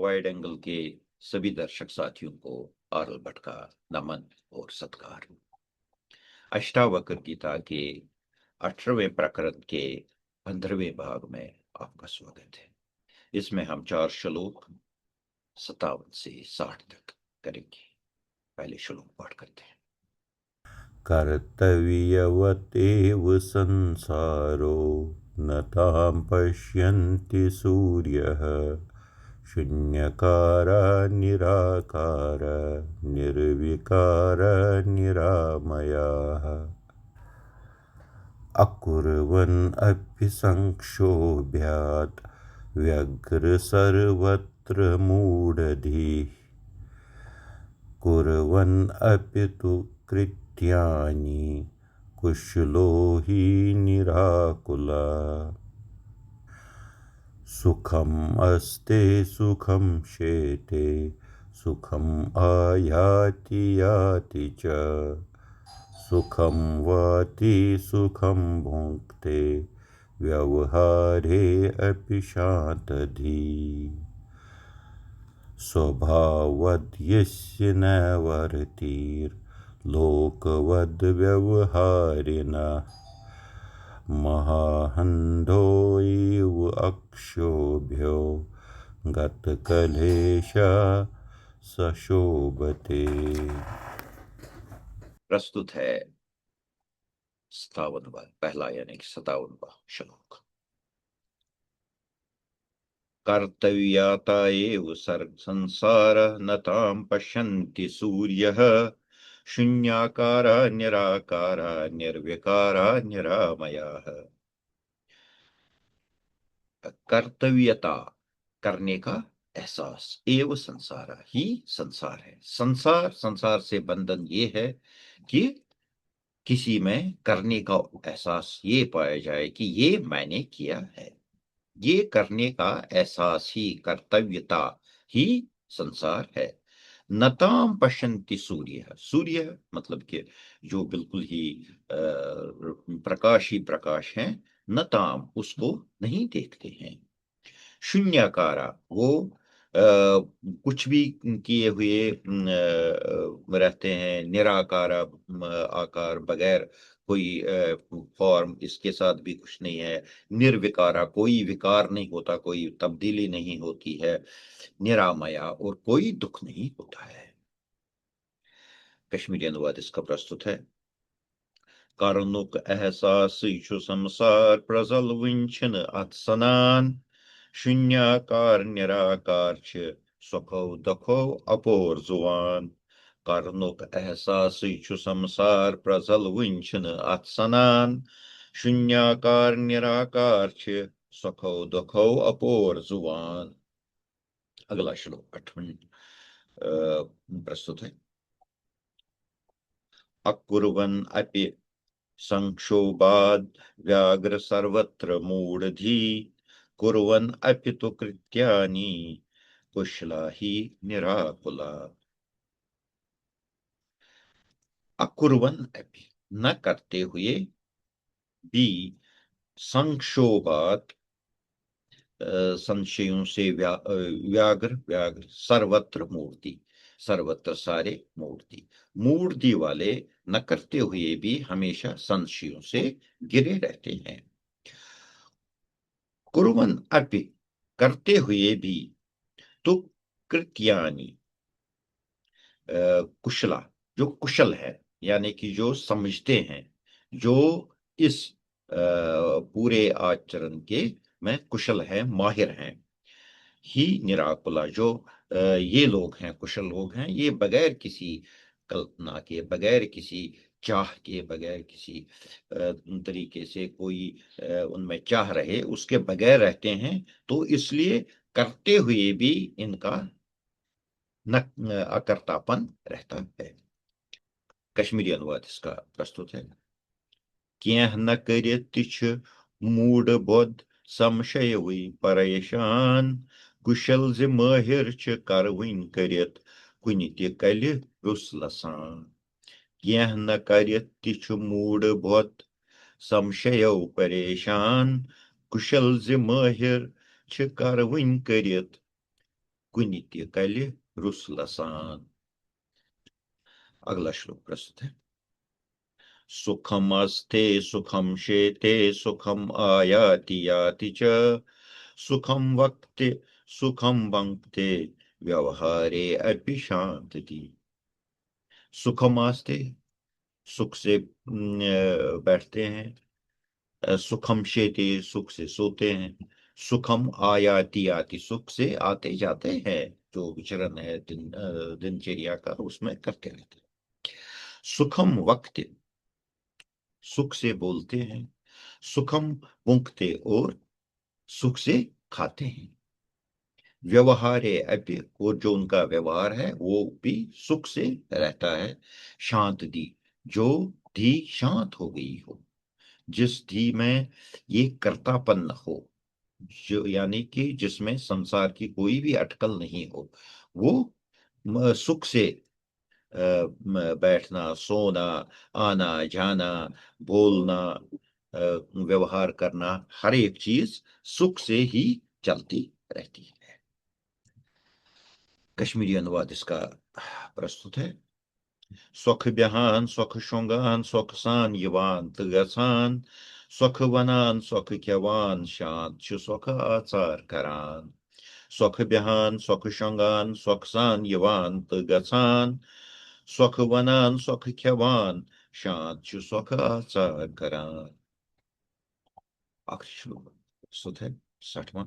Wide angle के सभी दर्शक साथियों को आरल भट्ट का नमन और सत्कार। अष्टावक्र गीता के 18वें प्रकरण के 15वें भाग में आपका स्वागत है। इसमें हम 4 श्लोक 57 से 60 तक करेंगे। पहले श्लोक पाठ करते हैं। कर्तव्यवतेव संसारो न तां पश्यन्ति सूर्यः शून्यकारा निराकार निर्विकार निरामयाः अकुर्वन् अपि संक्षोभ्यात् व्यग्र सर्वत्र मूढधीः कुर्वन् अपि तु कृत्यानि कुशलो हि निराकुला सुखम् अस्ते सुखं शेते सुखम् आयाति याति च सुखं वाति सुखं भुङ्क्ते व्यवहारे अपि शान्तधीः स्वभावद्यस्य न वर्तिर्लोकवद्व्यवहारिणः महान्धो इव अक्षोभ्यो गतकलेशः सशोभते। प्रस्तुत है 57वां पहला यानी कि 57वां श्लोक। कर्तव्याता एव संसार न तां पश्यन्ति सूर्यः शून्याकार निराकार निर्विकार निरामयाः। कर्तव्यता करने का एहसास एव संसार ही संसार है। संसार से बंधन ये है कि किसी में करने का एहसास ये पाया जाए कि ये मैंने किया है। ये करने का एहसास ही कर्तव्यता ही संसार है। नताम पश्यन्ति सूर्य, सूर्य मतलब कि जो बिल्कुल ही प्रकाश ही प्रकाश है। नताम उसको नहीं देखते हैं। शून्याकारा वो कुछ भी किए हुए रहते हैं। निराकारा आकार बगैर कोई फॉर्म, इसके साथ भी कुछ नहीं है। निर्विकारा कोई विकार नहीं होता, कोई तब्दीली नहीं होती है। निरामया और कोई दुख नहीं होता है। कश्मीरी अनुवाद इसका प्रस्तुत है। कारणुक एहसास छु संसार प्रजल विंचन अत्सनान शून्याकार निराकार छ सुखो दुखो अपोर जुवान। कारणुक एहसास छु संसार प्रजल विंचन अत्सनान शून्याकार निराकार छ सुखो दुखो अपोर जुवान। अगला श्लोक 8वां प्रस्तुत है। अकुर्वन् अपि संक्षोभाद् व्याघ्र सर्वत्र मूढधी कुर्वन् अपि तु कृत्यानि कुशला ही निराकुला। अकुर्वन् अपि न करते हुए भी संक्षोभात संशयों से व्याघ्र व्याघ्र सर्वत्र मूर्ति सर्वत्र सारे मूर्ति मूर्ति वाले न करते हुए भी हमेशा संशयों से घिरे रहते हैं। कुर्वन् अपि करते हुए भी तो कृत्यानि कुशला जो कुशल है यानी कि जो समझते हैं, जो इस पूरे आचरण के में कुशल है, माहिर हैं। ही निराकुला जो ये लोग हैं, कुशल लोग हैं, ये बगैर किसी कल्पना के, बगैर किसी चाह के, बगैर किसी तरीके से कोई उनमें चाह रहे उसके बगैर रहते हैं। तो इसलिए करते हुए भी इनका न अकर्तापन रहता है। कश्मीरी अनुवाद इसका प्रस्तुत है। कियह न करित तिछ मूड बोध संशय हुई परेशान कुशल ज माहिर छ करवइन करित कुनि ते कलि रुसलसान। कियह न करित तिछ मूड बोध संशय परेशान कुशल ज माहिर छ करवइन करित कुनि ते कलि रुस लसान। अगला श्लोक प्रस्तुत है। सुखम अस्ते सुखम शेते सुखम आयाति याति च सुखम वक्ते सुखम भंक्ते व्यवहारे अपि शांति। सुखम आस्ते, सुख से बैठते हैं। सुखम शेते, सुख से सोते हैं। सुखम आयाति आति, सुख से आते जाते हैं। जो विचरण है दिनचर्या का, उसमें करते रहते हैं। सुखम वक्त, सुख से बोलते हैं। सुखम पुंखते, और सुख से खाते हैं। व्यवहार है अभी, और जो उनका व्यवहार है वो भी सुख से रहता है। शांत दी, जो धी शांत हो गई हो, जिस धी में ये कर्तापन न हो, जो यानी कि जिसमें संसार की कोई भी अटकल नहीं हो, वो सुख से बैठना, सोना, आना जाना, बोलना, व्यवहार करना, हर एक चीज सुख से ही चलती रहती है। कश्मीरी अनुवाद इसका प्रस्तुत है। Sok behan, sok shongan, sok san yivan tgasan, sok vanan, sok kyavan shant, sok atsar karan. Sok behan, sok shongan, sok san yivan tgasan, sok vanan, sok kyavan shant, sok atsar karan. आखिरी श्लोक प्रस्तुत है 60वां।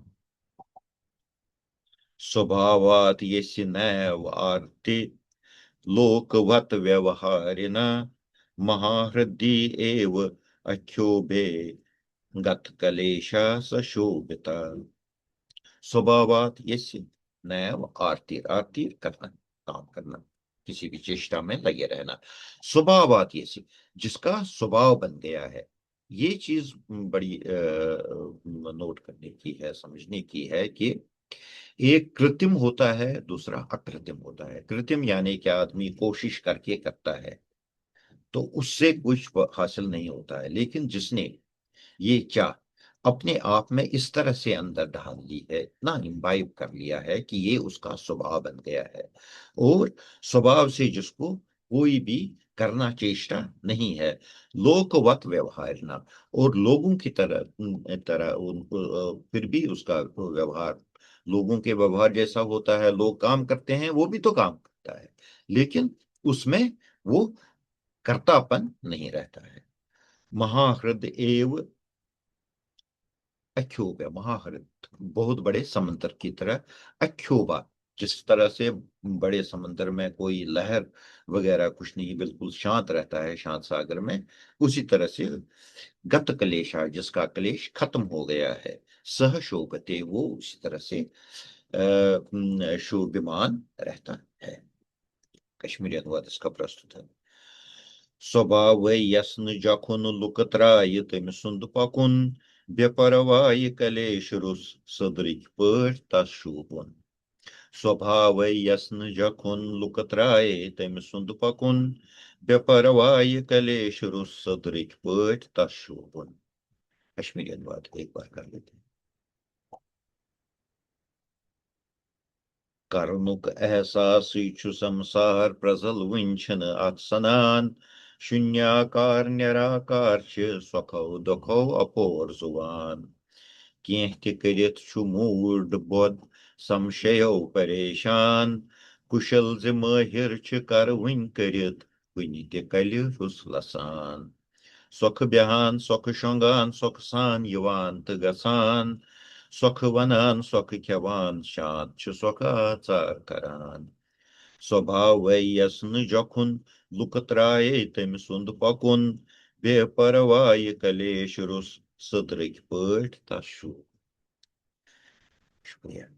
स्वभावात यस्य नैव आर्ति लोकवत व्यवहारिणा महाहृदि एव अक्षोभे गत कलेशा सशोभिता। स्वभावात यस्य नैव आरती, आरती करना, काम करना, किसी भी चेष्टा में लगे रहना। स्वभावात यस्य, जिसका स्वभाव बन गया है। ये चीज बड़ी नोट करने की है, समझने की है कि एक कृत्रिम होता है, दूसरा अकृत्रिम होता है। कृत्रिम यानी कि आदमी कोशिश करके करता है, तो उससे कुछ हासिल नहीं होता है। लेकिन जिसने ये चाह अपने आप में इस तरह से अंदर ढाल ली है, इतना इम्बाइब कर लिया है कि ये उसका स्वभाव बन गया है, और स्वभाव से जिसको कोई भी करना चेष्टा नहीं है। लोकवत व्यवहार ना, और लोगों की तरह तरह उनको फिर भी उसका व्यवहार लोगों के व्यवहार जैसा होता है। लोग काम करते हैं, वो भी तो काम करता है, लेकिन उसमें वो कर्तापन नहीं रहता है। महाहृद एव अक्षोभ है। महाहृद, बहुत बड़े समंदर की तरह। अक्षोभा, जिस तरह से बड़े समंदर में कोई लहर वगैरह कुछ नहीं, बिल्कुल शांत रहता है शांत सागर में, उसी तरह से गत क्लेशा, जिसका क्लेश खत्म हो गया है। सह शोभते, वो उसी तरह से शोभमान रहता है। कश्मीरी अनुवाद इसका प्रस्तुत है। स्वभाव यस्न जखुन लुकत्राय तम सुंद पकुन बेपरवाय कलेश रुस सदृक पठ तशोभन। स्वभाव यस्न जखुन लुकत्राय तम सुंद पकुन बेपरवाय कलेश रुस सदृक पठ तशोभन। कश्मीरी अनुवाद एक बार कर लेते हैं। Karnuk ehsası छु संसार प्रजल विंचन अक्सनान शून्याकार निराकार छ सखौ दुखौ अपोर जुवान। Kěh tě करित छु मूड bod संशयो परेशान कुशल ज माहिर छ कर वुन करित कुनि ति कलि रुस लसान। Sokh behan, sokh shongan, sokh san yivan tı gasan. Sokh vanan, sokh kevan şant, çı sokha tsar karan. Sobhav ve yasnı jokun, lukatraye temisund pakun. Beparvai kaleş rus sıdrik pırt taşu. शुक्रिया।